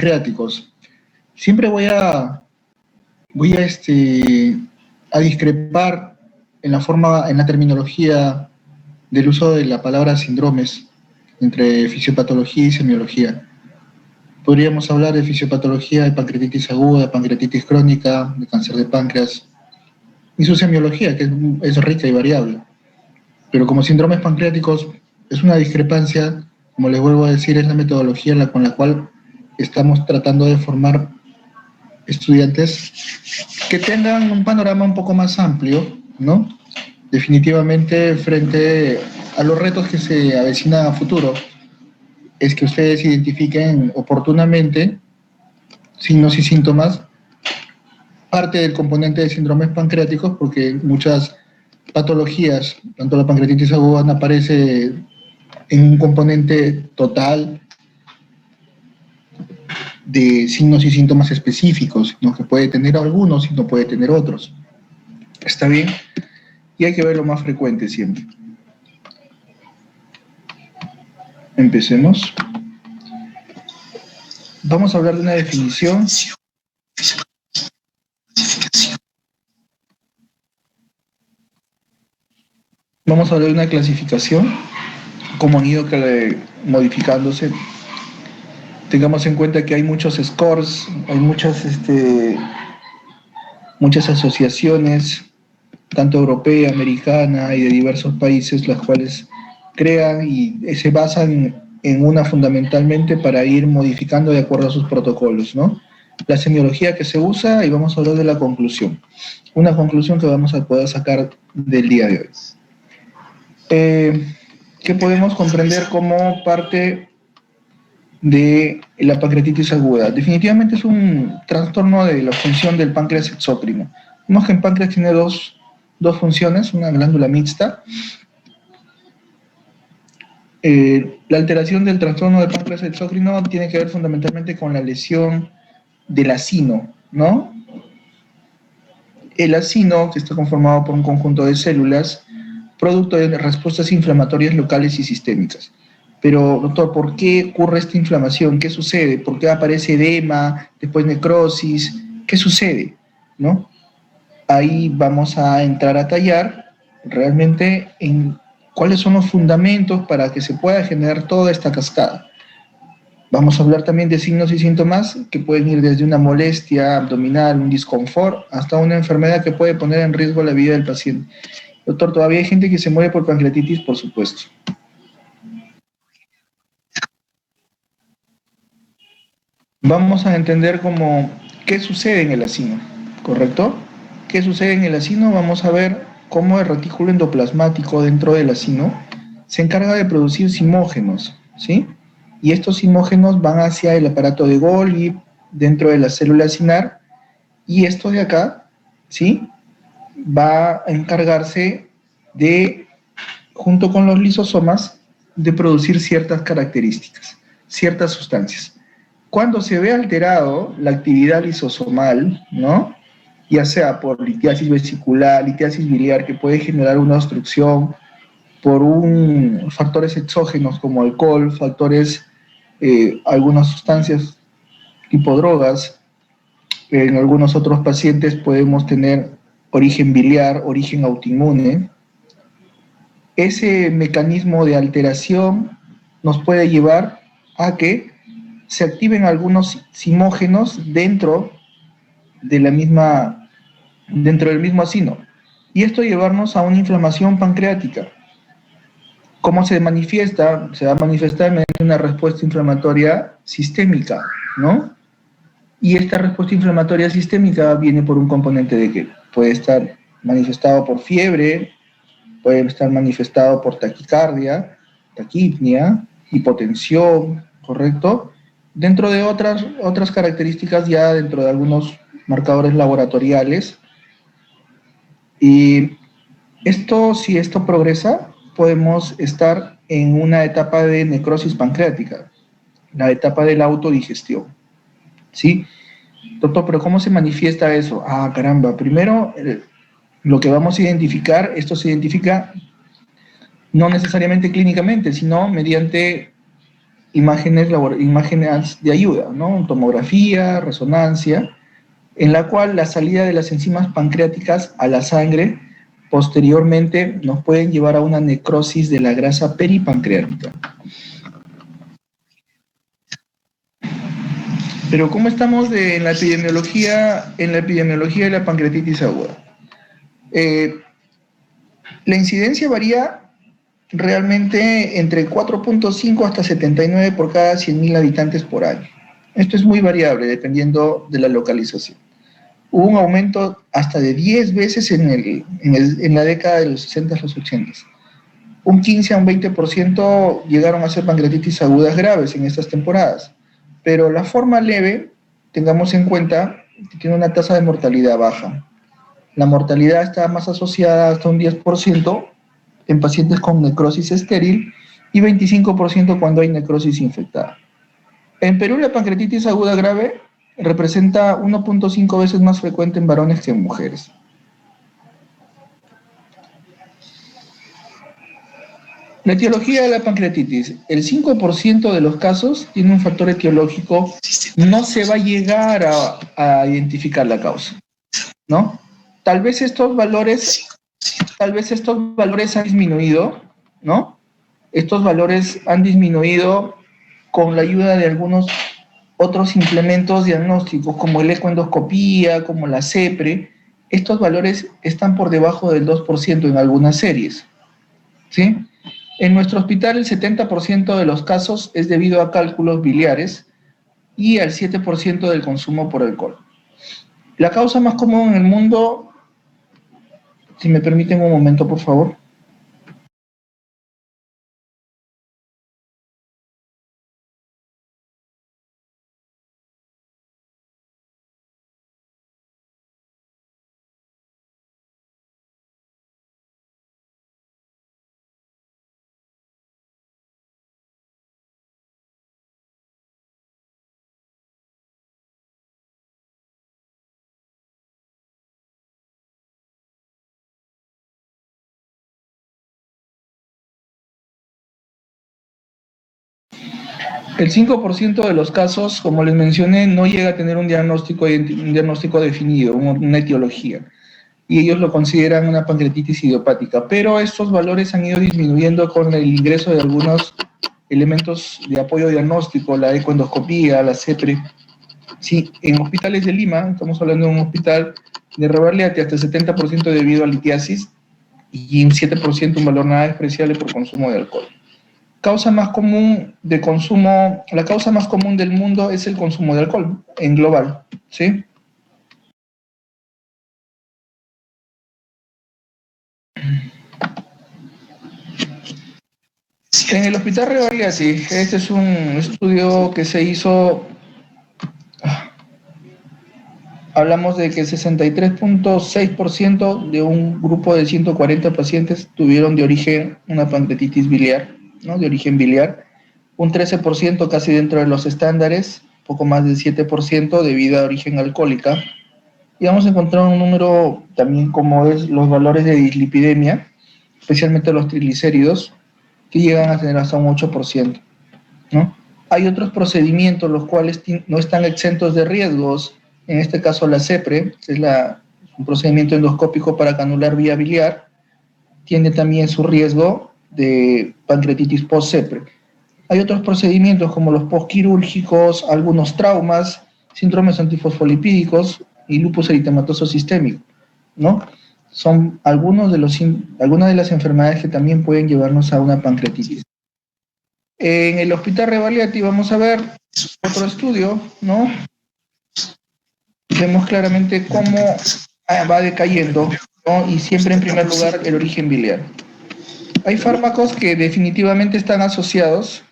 pancreáticos. Siempre voy a discrepar en en la terminología del uso de la palabra síndromes entre fisiopatología y semiología. Podríamos hablar de fisiopatología de pancreatitis aguda, pancreatitis crónica, de cáncer de páncreas, y su semiología, que es rica y variable. Pero como síndromes pancreáticos es una discrepancia, como les vuelvo a decir, es la metodología con la cual estamos tratando de formar estudiantes que tengan un panorama un poco más amplio, ¿no? Definitivamente, frente a los retos que se avecinan a futuro, es que ustedes identifiquen oportunamente signos y síntomas, parte del componente de síndromes pancreáticos, porque muchas patologías, tanto la pancreatitis aguda aparece en un componente total de signos y síntomas específicos, ¿no? Que puede tener algunos y no puede tener otros. ¿Está bien? Y hay que ver lo más frecuente siempre. Empecemos. Vamos a hablar de una definición. Vamos a hablar de una clasificación, cómo han ido modificándose. Tengamos en cuenta que hay muchos scores, hay muchas asociaciones, tanto europea, americana y de diversos países, las cuales crean y se basan en una fundamentalmente para ir modificando de acuerdo a sus protocolos, ¿no? La semiología que se usa, y vamos a hablar de la conclusión. Una conclusión que vamos a poder sacar del día de hoy. Que podemos comprender como parte de la pancreatitis aguda. Definitivamente es un trastorno de la función del páncreas exócrino. Vemos que el páncreas tiene dos funciones, una glándula mixta. La alteración del trastorno del páncreas exócrino tiene que ver fundamentalmente con la lesión del acino, ¿no? El acino, que está conformado por un conjunto de células, producto de respuestas inflamatorias locales y sistémicas. Pero, doctor, ¿por qué ocurre esta inflamación? ¿Qué sucede? ¿Por qué aparece edema, después necrosis? ¿Qué sucede? ¿No? Ahí vamos a entrar a tallar realmente en cuáles son los fundamentos para que se pueda generar toda esta cascada. Vamos a hablar también de signos y síntomas que pueden ir desde una molestia abdominal, un disconfort, hasta una enfermedad que puede poner en riesgo la vida del paciente. Doctor, ¿todavía hay gente que se muere por pancreatitis? Por supuesto. Vamos a entender qué sucede en el acino, ¿correcto? ¿Qué sucede en el acino? Vamos a ver cómo el retículo endoplasmático dentro del acino se encarga de producir simógenos, ¿sí? Y estos simógenos van hacia el aparato de Golgi dentro de la célula acinar, y esto de acá, ¿sí? Va a encargarse de, junto con los lisosomas, de producir ciertas características, ciertas sustancias. Cuando se ve alterado la actividad lisosomal, ¿no? Ya sea por litiasis vesicular, litiasis biliar, que puede generar una obstrucción, por factores exógenos como alcohol, algunas sustancias tipo drogas. En algunos otros pacientes podemos tener origen biliar, origen autoinmune. Ese mecanismo de alteración nos puede llevar a que se activen algunos simógenos dentro del mismo acino. Y esto llevarnos a una inflamación pancreática. ¿Cómo se manifiesta? Se va a manifestar mediante una respuesta inflamatoria sistémica, ¿no? Y esta respuesta inflamatoria sistémica viene por un componente de que puede estar manifestado por fiebre, puede estar manifestado por taquicardia, taquipnea, hipotensión, ¿correcto? Dentro de otras características ya dentro de algunos marcadores laboratoriales. Y si esto progresa, podemos estar en una etapa de necrosis pancreática, la etapa de la autodigestión, ¿sí? Doctor, ¿pero cómo se manifiesta eso? Ah, caramba, primero lo que vamos a identificar, esto se identifica no necesariamente clínicamente, sino mediante imágenes de ayuda, ¿no? Tomografía, resonancia, en la cual la salida de las enzimas pancreáticas a la sangre posteriormente nos pueden llevar a una necrosis de la grasa peripancreática. Pero ¿cómo estamos en la epidemiología de la pancreatitis aguda? La incidencia varía realmente entre 4.5 hasta 79 por cada 100.000 habitantes por año. Esto es muy variable dependiendo de la localización. Hubo un aumento hasta de 10 veces en la década de los 60 a los 80. Un 15 a un 20% llegaron a ser pancreatitis agudas graves en estas temporadas. Pero la forma leve, tengamos en cuenta que tiene una tasa de mortalidad baja. La mortalidad está más asociada hasta un 10% en pacientes con necrosis estéril y 25% cuando hay necrosis infectada. En Perú, la pancreatitis aguda grave representa 1.5 veces más frecuente en varones que en mujeres. La etiología de la pancreatitis. El 5% de los casos tiene un factor etiológico. No se va a llegar a identificar la causa, ¿no? Tal vez estos valores han disminuido, ¿no? Estos valores han disminuido con la ayuda de algunos otros implementos diagnósticos, como el ecoendoscopía, como la CEPRE. Estos valores están por debajo del 2% en algunas series, ¿sí? En nuestro hospital el 70% de los casos es debido a cálculos biliares y al 7% del consumo por alcohol. La causa más común en el mundo, si me permiten un momento, por favor. El 5% de los casos, como les mencioné, no llega a tener un diagnóstico definido, una etiología, y ellos lo consideran una pancreatitis idiopática, pero estos valores han ido disminuyendo con el ingreso de algunos elementos de apoyo diagnóstico, la ecoendoscopía, la CEPRE. Sí, en hospitales de Lima, estamos hablando de un hospital de Rebarliati, hasta el 70% debido a litiasis y un 7% un valor nada despreciable por consumo de alcohol. Causa más común de consumo, la causa más común del mundo es el consumo de alcohol en global, ¿sí? En el hospital Rebarliati, este es un estudio que se hizo, hablamos de que el 63.6% de un grupo de 140 pacientes tuvieron de origen una pancreatitis biliar, ¿no? De origen biliar, un 13% casi dentro de los estándares, poco más del 7% debido a origen alcohólica, y vamos a encontrar un número también como es los valores de dislipidemia, especialmente los triglicéridos, que llegan a tener hasta un 8%, ¿no? Hay otros procedimientos los cuales no están exentos de riesgos, en este caso la CEPRE, que es un procedimiento endoscópico para canular vía biliar, tiene también su riesgo de pancreatitis post-CEPRE. Hay otros procedimientos como los postquirúrgicos, algunos traumas, síndromes antifosfolipídicos y lupus eritematoso sistémico, ¿no? Son algunas de las enfermedades que también pueden llevarnos a una pancreatitis. En el hospital Rebarliati vamos a ver otro estudio, ¿no? Vemos claramente cómo va decayendo, ¿no? Y siempre en primer lugar el origen biliar. Hay fármacos que definitivamente están asociados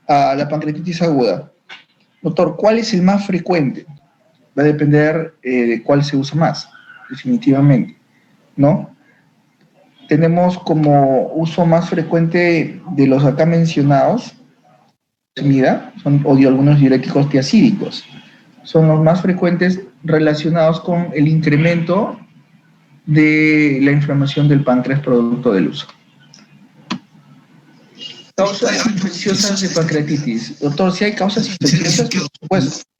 a la pancreatitis aguda. Doctor, ¿cuál es el más frecuente? Va a depender de cuál se usa más, definitivamente, ¿no? Tenemos como uso más frecuente de los acá mencionados, o de algunos diuréticos tiacídicos. Son los más frecuentes relacionados con el incremento de la inflamación del páncreas producto del uso. Causas infecciosas de pancreatitis. Doctor, si hay causas infecciosas, por supuesto.